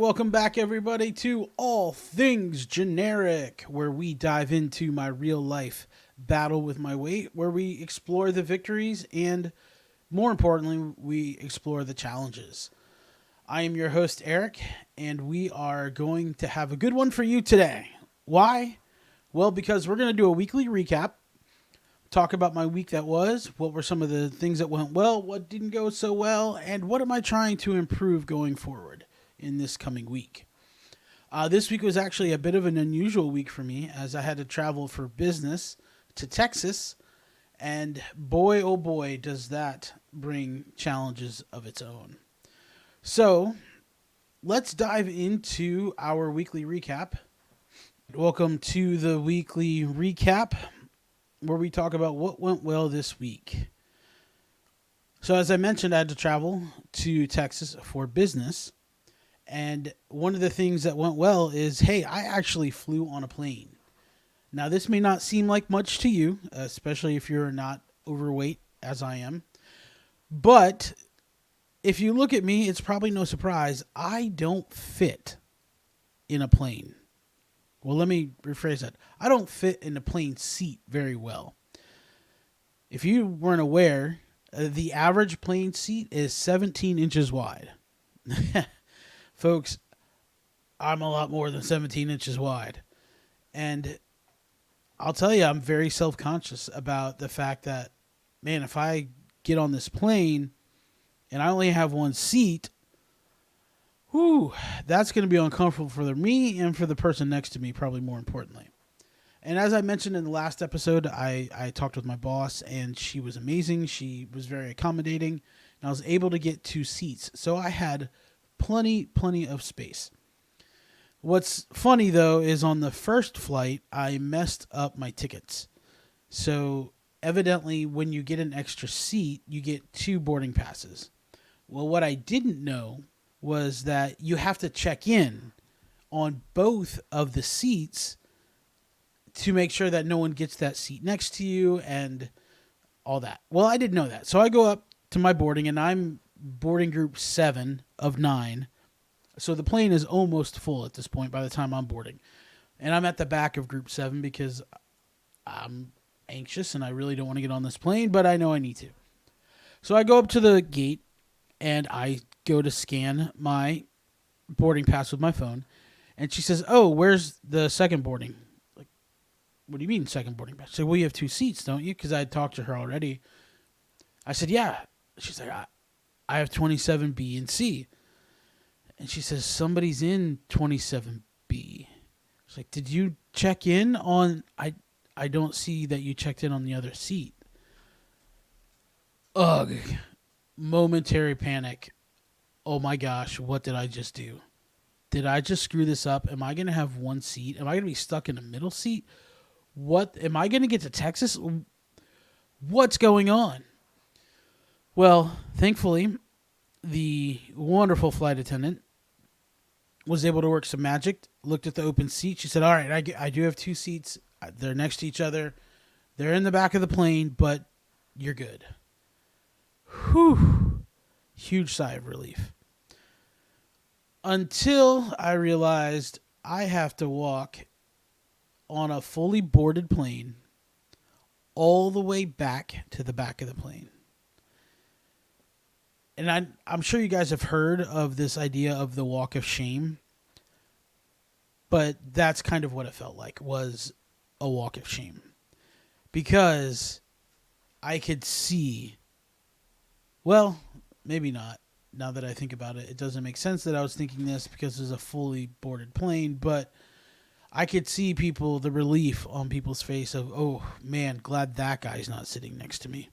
Welcome back, everybody, to All Things Generic, where we dive into my real life battle with my weight, where we explore the victories and, more importantly, we explore the challenges. I am your host, Eric, and we are going to have a good one for you today. Why? Well, because we're going to do a weekly recap, talk about my week that was, what were some of the things that went well, what didn't go so well, and what am I trying to improve going forward in this coming week. This week was actually a bit of an unusual week for me as I had to travel for business to Texas. And boy, oh boy, does that bring challenges of its own. So let's dive into our weekly recap. Welcome to the weekly recap where we talk about what went well this week. So, as I mentioned, I had to travel to Texas for business. And one of the things that went well is, hey, I actually flew on a plane. Now, this may not seem like much to you, especially if you're not overweight as I am. But if you look at me, it's probably no surprise. I don't fit in a plane. Well, let me rephrase that. I don't fit in a plane seat very well. If you weren't aware, the average plane seat is 17 inches wide. Folks, I'm a lot more than 17 inches wide. And I'll tell you, I'm very self-conscious about the fact that, man, if I get on this plane and I only have one seat, whew, that's going to be uncomfortable for me and for the person next to me, probably more importantly. And as I mentioned in the last episode, I talked with my boss, and she was amazing. She was very accommodating, and I was able to get two seats. So I had plenty of space. What's funny, though, is on the first flight, I messed up my tickets. So evidently, when you get an extra seat, you get two boarding passes. Well, what I didn't know was that you have to check in on both of the seats to make sure that no one gets that seat next to you and all that. Well, I didn't know that. So I go up to my boarding, and I'm boarding group 7 of 9. So the plane is almost full at this point by the time I'm boarding. And I'm at the back of group 7 because I'm anxious and I really don't want to get on this plane, but I know I need to. So I go up to the gate and I go to scan my boarding pass with my phone. And she says, "Oh, where's the second boarding?" Like, what do you mean second boarding pass? I said, "Well, you have two seats, don't you?" Because I had talked to her already. I said, "Yeah." She's like, I have 27B and C. And she says, "Somebody's in 27B. She's like, "Did you check in on... I don't see that you checked in on the other seat." Ugh. Momentary panic. Oh my gosh, what did I just do? Did I just screw this up? Am I going to have one seat? Am I going to be stuck in a middle seat? What? Am I going to get to Texas? What's going on? Well, thankfully, the wonderful flight attendant was able to work some magic, looked at the open seat. She said, "All right, I do have two seats. They're next to each other. They're in the back of the plane, but you're good." Whew. Huge sigh of relief. Until I realized I have to walk on a fully boarded plane all the way back to the back of the plane. And I'm sure you guys have heard of this idea of the walk of shame, but that's kind of what it felt like, was a walk of shame. Because I could see, well, maybe not. Now that I think about it, it doesn't make sense that I was thinking this because it was a fully boarded plane, but I could see the relief on people's face of, oh man, glad that guy's not sitting next to me.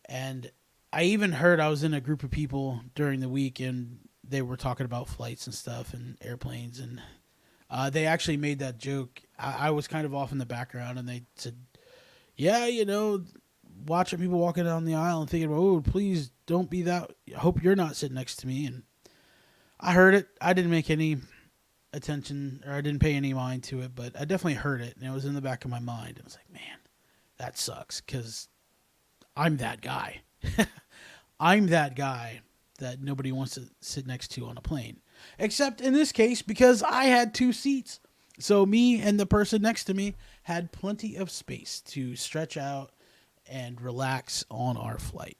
And I even heard, I was in a group of people during the week and they were talking about flights and stuff and airplanes, and they actually made that joke. I was kind of off in the background, and they said, "Yeah, watching people walking down the aisle and thinking, oh, please don't be that. I hope you're not sitting next to me." And I heard it. I didn't make any attention, or I didn't pay any mind to it, but I definitely heard it, and it was in the back of my mind. I was like, man, that sucks, because I'm that guy. I'm that guy that nobody wants to sit next to on a plane. Except in this case, because I had two seats. So me and the person next to me had plenty of space to stretch out and relax on our flight.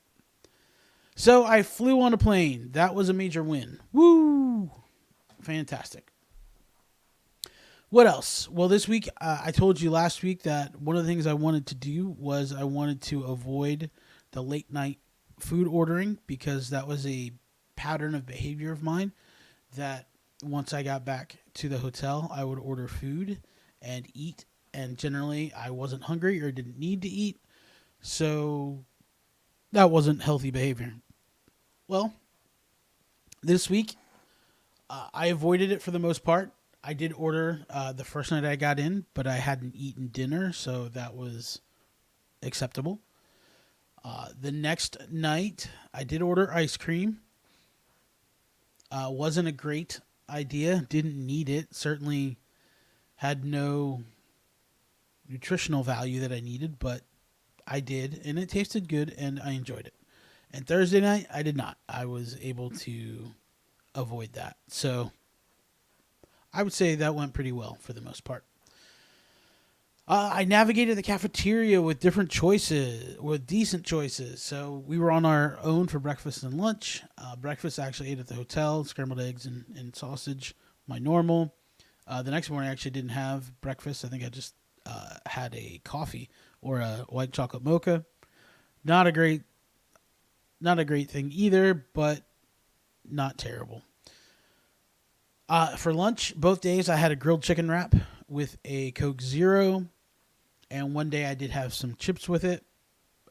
So I flew on a plane. That was a major win. Woo! Fantastic. What else? Well, this week, I told you last week that one of the things I wanted to do was I wanted to avoid the late night food ordering because that was a pattern of behavior of mine that once I got back to the hotel, I would order food and eat. And generally, I wasn't hungry or didn't need to eat. So that wasn't healthy behavior. Well, this week, I avoided it for the most part. I did order the first night I got in, but I hadn't eaten dinner, so that was acceptable. The next night, I did order ice cream. Wasn't a great idea. Didn't need it. Certainly had no nutritional value that I needed, but I did, and it tasted good, and I enjoyed it. And Thursday night, I did not. I was able to avoid that. So I would say that went pretty well for the most part. I navigated the cafeteria with different choices, with decent choices. So we were on our own for breakfast and lunch. Breakfast I actually ate at the hotel, scrambled eggs and sausage, my normal. The next morning I actually didn't have breakfast. I think I just had a coffee or a white chocolate mocha. Not a great thing either, but not terrible. For lunch, both days I had a grilled chicken wrap with a Coke Zero, and one day I did have some chips with it.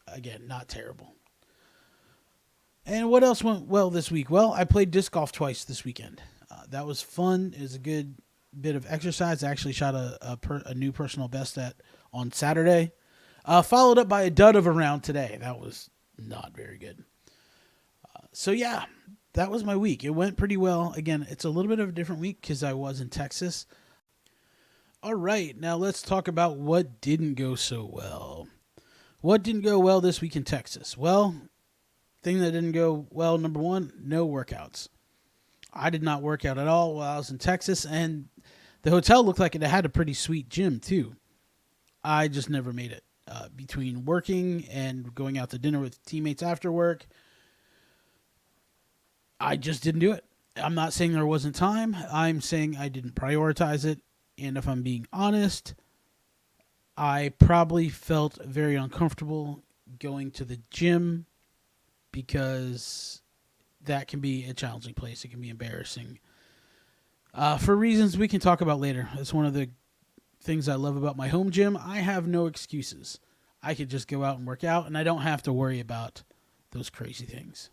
Again, not terrible. And what else went well this week? Well, I played disc golf twice this weekend. That was fun. It was a good bit of exercise. I actually shot a new personal best on Saturday, followed up by a dud of a round today. That was not very good. So yeah, that was my week. It went pretty well. Again, it's a little bit of a different week because I was in Texas. All right, now let's talk about what didn't go so well. What didn't go well this week in Texas? Well, thing that didn't go well, number one, no workouts. I did not work out at all while I was in Texas, and the hotel looked like it had a pretty sweet gym too. I just never made it. Between working and going out to dinner with teammates after work, I just didn't do it. I'm not saying there wasn't time. I'm saying I didn't prioritize it. And if I'm being honest, I probably felt very uncomfortable going to the gym because that can be a challenging place. It can be embarrassing. For reasons we can talk about later. It's one of the things I love about my home gym. I have no excuses. I could just go out and work out, and I don't have to worry about those crazy things.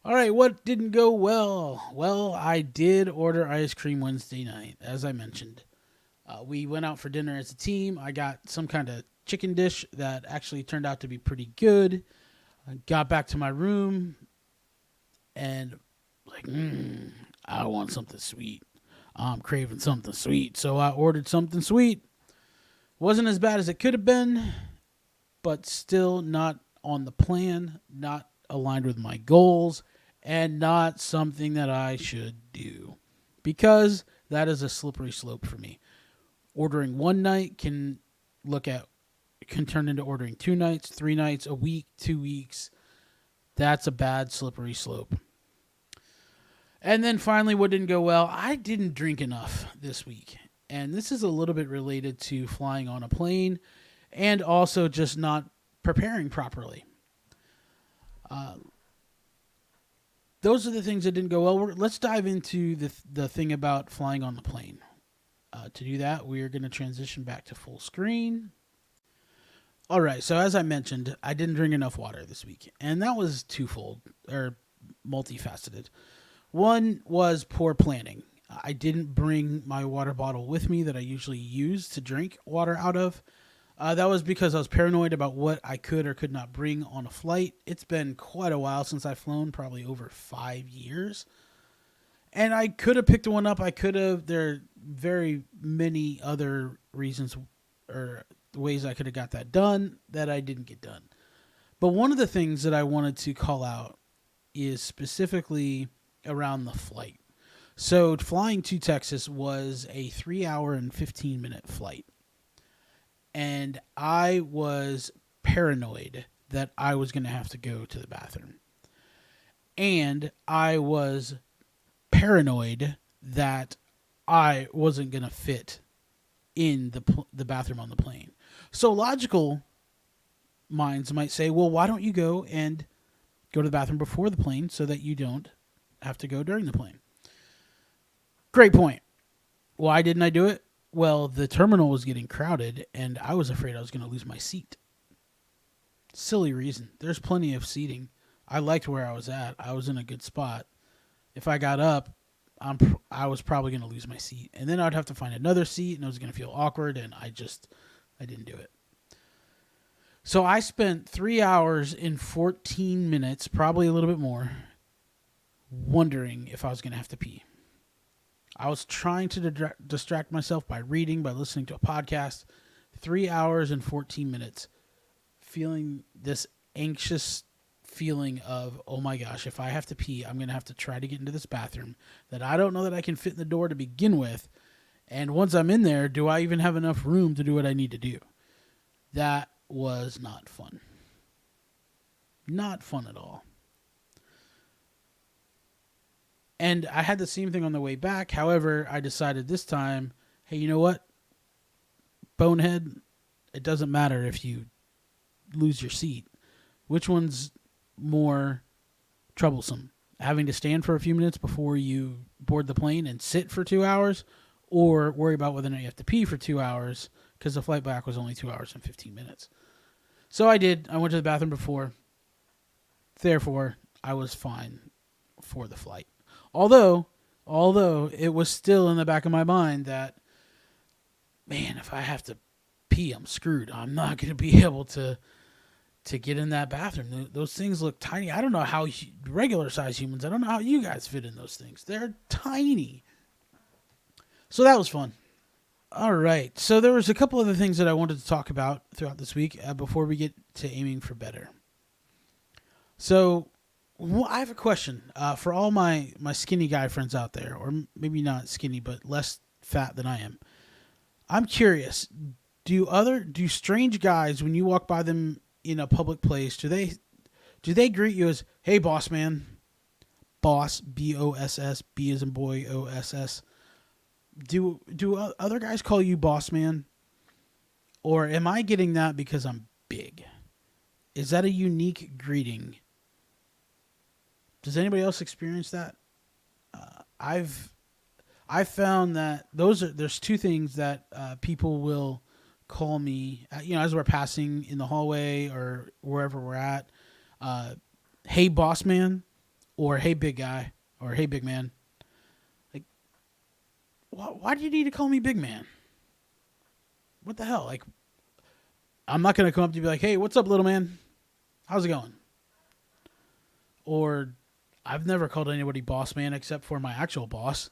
All right, what didn't go well? Well, I did order ice cream Wednesday night, as I mentioned. We went out for dinner as a team. I got some kind of chicken dish that actually turned out to be pretty good. I got back to my room and like, I want something sweet. I'm craving something sweet. So I ordered something sweet. Wasn't as bad as it could have been, but still not on the plan, not aligned with my goals, and not something that I should do because that is a slippery slope for me. Ordering one night can turn into ordering 2 nights, 3 nights, a week, 2 weeks. That's a bad slippery slope. And then finally, what didn't go well, I didn't drink enough this week. And this is a little bit related to flying on a plane and also just not preparing properly. Those are the things that didn't go well. Let's dive into the thing about flying on the plane. To do that, we are going to transition back to full screen. All right, so as I mentioned, I didn't drink enough water this week, and that was twofold, or multifaceted. One was poor planning. I didn't bring my water bottle with me that I usually use to drink water out of. That was because I was paranoid about what I could or could not bring on a flight. It's been quite a while since I've flown, probably over 5 years. And I could have picked one up. There are very many other reasons or ways I could have got that done that I didn't get done. But one of the things that I wanted to call out is specifically around the flight. So flying to Texas was a 3 hour and 15-minute flight. And I was paranoid that I was going to have to go to the bathroom. And I was paranoid that I wasn't going to fit in the bathroom on the plane. So logical minds might say, well, why don't you go and go to the bathroom before the plane so that you don't have to go during the plane? Great point. Why didn't I do it? Well, the terminal was getting crowded, and I was afraid I was going to lose my seat. Silly reason. There's plenty of seating. I liked where I was at. I was in a good spot. If I got up, I was probably going to lose my seat. And then I'd have to find another seat, and it was going to feel awkward, and I didn't do it. So I spent 3 hours and 14 minutes, probably a little bit more, wondering if I was going to have to pee. I was trying to distract myself by reading, by listening to a podcast. 3 hours and 14 minutes, feeling this anxious feeling of, oh my gosh, if I have to pee, I'm going to have to try to get into this bathroom that I don't know that I can fit in the door to begin with. And once I'm in there, do I even have enough room to do what I need to do? That was not fun. Not fun at all. And I had the same thing on the way back. However, I decided this time, hey, you know what? Bonehead, it doesn't matter if you lose your seat. Which one's more troublesome? Having to stand for a few minutes before you board the plane and sit for 2 hours, or worry about whether or not you have to pee for 2 hours because the flight back was only 2 hours and 15 minutes. So I did. I went to the bathroom before. Therefore, I was fine for the flight. Although it was still in the back of my mind that, man, if I have to pee, I'm screwed. I'm not going to be able to get in that bathroom. Those things look tiny. I don't know how regular size humans, I don't know how you guys fit in those things. They're tiny. So that was fun. All right. So there was a couple other things that I wanted to talk about throughout this week before we get to aiming for better. So I have a question for all my skinny guy friends out there, or maybe not skinny, but less fat than I am. I'm curious, do strange guys, when you walk by them in a public place, do they greet you as, hey, boss man? Boss, B-O-S-S, B as in boy, O-S-S. Do other guys call you boss man? Or am I getting that because I'm big? Is that a unique greeting? Does anybody else experience that? I've found that there's two things that people will call me, as we're passing in the hallway or wherever we're at. Hey, boss man, or hey, big guy, or hey, big man. Like, why do you need to call me big man? What the hell? Like, I'm not gonna come up to you and be like, hey, what's up, little man? How's it going? Or I've never called anybody boss man except for my actual boss.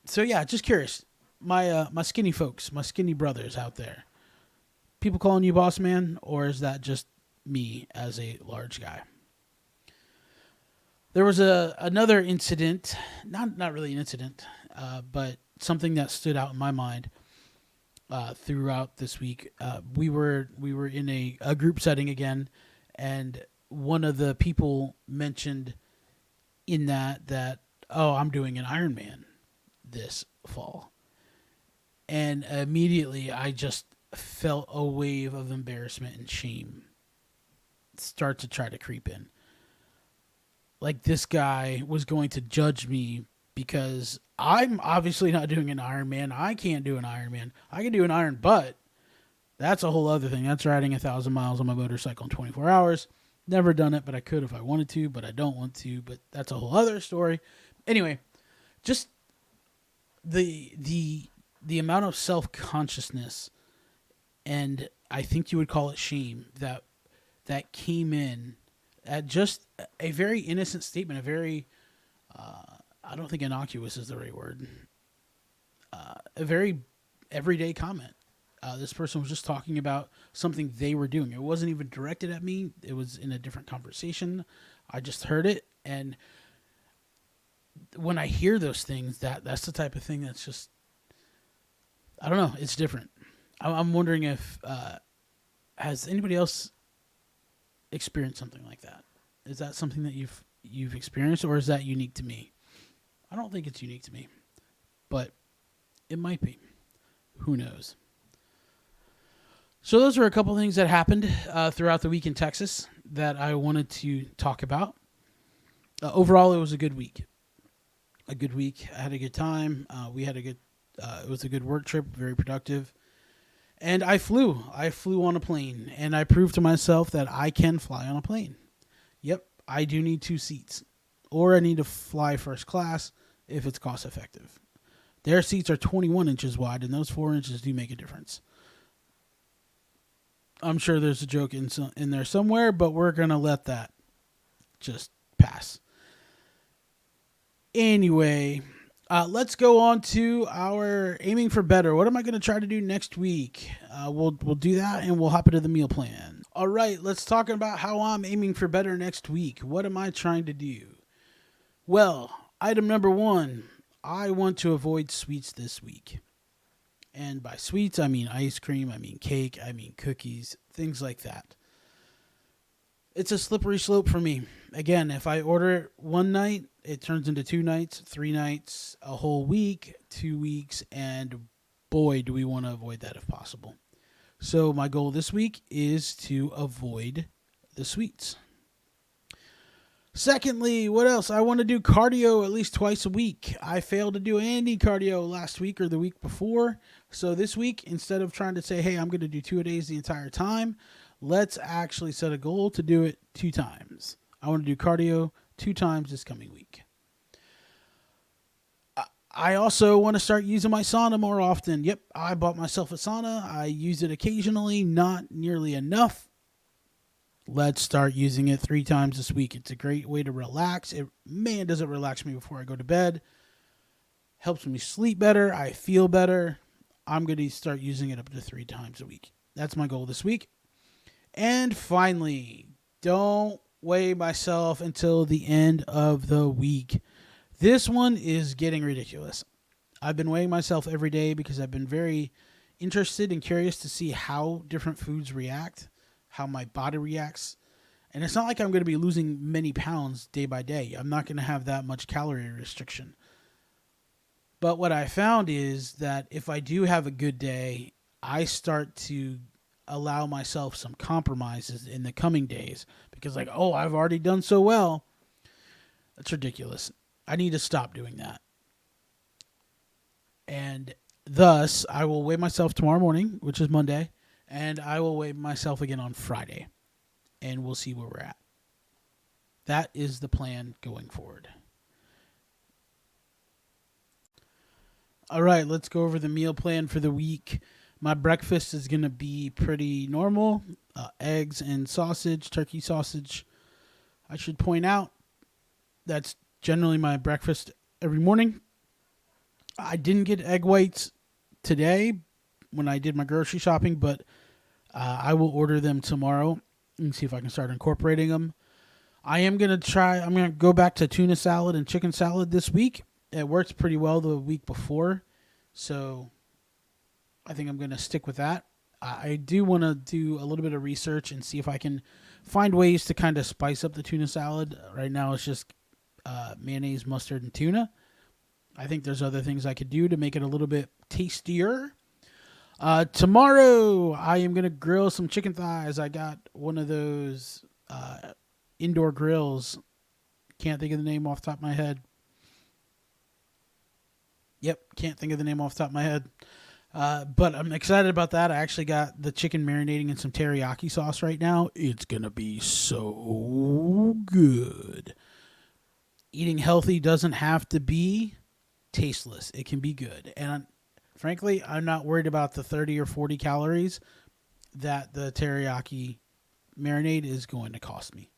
So yeah, just curious. My skinny folks, my skinny brothers out there, people calling you boss man, or is that just me as a large guy? There was another incident, not really an incident, but something that stood out in my mind throughout this week. We were in a group setting again, and one of the people mentioned in that, oh, I'm doing an Ironman this fall. And immediately I just felt a wave of embarrassment and shame start to try to creep in. Like, this guy was going to judge me because I'm obviously not doing an Ironman. I can't do an Ironman. I can do an Iron, but that's a whole other thing. That's riding 1,000 miles on my motorcycle in 24 hours. Never done it, but I could if I wanted to, but I don't want to. But that's a whole other story. Anyway, just the amount of self-consciousness, and I think you would call it shame, that came in at just a very innocent statement, a very, I don't think innocuous is the right word, a very everyday comment. This person was just talking about something they were doing. It wasn't even directed at me. It was in a different conversation. I just heard it, and when I hear those things, that's the type of thing that's just, I don't know, it's different. I'm wondering if has anybody else experienced something like that? Is that something that you've experienced, or is that unique to me? I don't think it's unique to me, but it might be. Who knows? So those are a couple things that happened throughout the week in Texas that I wanted to talk about. Overall, it was a good week. A good week. I had a good time. We had a good. It was a good work trip. Very productive. And I flew. I flew on a plane, and I proved to myself that I can fly on a plane. Yep, I do need 2 seats, or I need to fly first class if it's cost effective. Their seats are 21 inches wide, and those 4 inches do make a difference. I'm sure there's a joke in there somewhere, but we're going to let that just pass. Anyway, let's go on to our aiming for better. What am I going to try to do next week? We'll do that, and we'll hop into the meal plan. All right, let's talk about how I'm aiming for better next week. What am I trying to do? Well, item number 1, I want to avoid sweets this week. And by sweets, I mean ice cream, I mean cake, I mean cookies, things like that. It's a slippery slope for me. Again, if I order it one night, it turns into 2 nights, 3 nights, a whole week, 2 weeks, and boy, do we want to avoid that if possible. So my goal this week is to avoid the sweets. Secondly, what else? I want to do cardio at least twice a week. I failed to do any cardio last week or the week before. So this week, instead of trying to say, hey, I'm going to do 2 days the entire time, let's actually set a goal to do it 2 times. I want to do cardio 2 times this coming week. I also want to start using my sauna more often. Yep, I bought myself a sauna. I use it occasionally, not nearly enough. Let's start using it 3 times this week. It's a great way to relax. Does it relax me before I go to bed. Helps me sleep better. I feel better. I'm going to start using it up to 3 times a week. That's my goal this week. And finally, don't weigh myself until the end of the week. This one is getting ridiculous. I've been weighing myself every day because I've been very interested and curious to see how different foods react, how my body reacts. And it's not like I'm going to be losing many pounds day by day. I'm not going to have that much calorie restriction. But what I found is that if I do have a good day, I start to allow myself some compromises in the coming days because I've already done so well. That's ridiculous. I need to stop doing that. And thus, I will weigh myself tomorrow morning, which is Monday, and I will weigh myself again on Friday, and we'll see where we're at. That is the plan going forward. All right, let's go over the meal plan for the week. My breakfast is going to be pretty normal. Eggs and sausage, turkey sausage. I should point out that's generally my breakfast every morning. I didn't get egg whites today when I did my grocery shopping, but I will order them tomorrow and see if I can start incorporating them. I'm going to go back to tuna salad and chicken salad this week. It worked pretty well the week before, so I think I'm going to stick with that. I do want to do a little bit of research and see if I can find ways to kind of spice up the tuna salad. Right now it's just mayonnaise, mustard, and tuna. I think there's other things I could do to make it a little bit tastier. Tomorrow I am going to grill some chicken thighs. I got one of those indoor grills. Can't think of the name off the top of my head. Yep, can't think of the name off the top of my head. But I'm excited about that. I actually got the chicken marinating in some teriyaki sauce right now. It's going to be so good. Eating healthy doesn't have to be tasteless. It can be good. And frankly, I'm not worried about the 30 or 40 calories that the teriyaki marinade is going to cost me.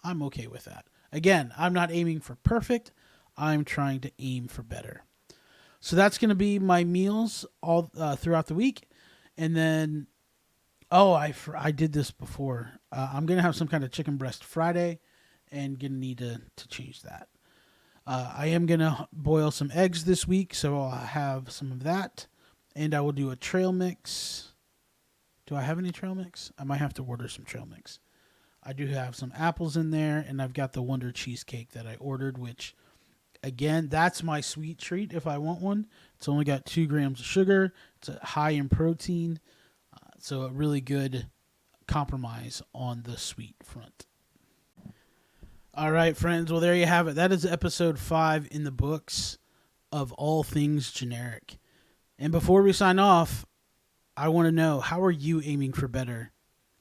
I'm okay with that. Again, I'm not aiming for perfect. I'm trying to aim for better. So that's going to be my meals all throughout the week. And then, I did this before. I'm going to have some kind of chicken breast Friday and going to need to change that. I am going to boil some eggs this week, so I'll have some of that. And I will do a trail mix. Do I have any trail mix? I might have to order some trail mix. I do have some apples in there, and I've got the Wonder Cheesecake that I ordered, which, again, that's my sweet treat if I want one. It's only got 2 grams of sugar. It's high in protein, so a really good compromise on the sweet front. All right, friends. Well, there you have it. That is episode 5 in the books of All Things Generic. And before we sign off, I want to know, how are you aiming for better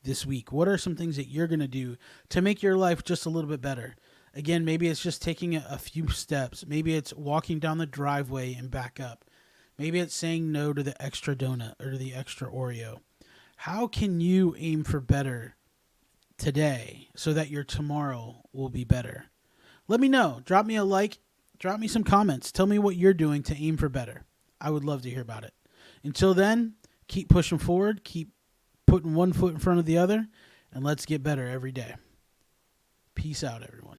this week? What are some things that you're going to do to make your life just a little bit better? Again, maybe it's just taking a few steps. Maybe it's walking down the driveway and back up. Maybe it's saying no to the extra donut or the extra Oreo. How can you aim for better today so that your tomorrow will be better? Let me know. Drop me a like. Drop me some comments. Tell me what you're doing to aim for better. I would love to hear about it. Until then, keep pushing forward. Keep putting one foot in front of the other. And let's get better every day. Peace out, everyone.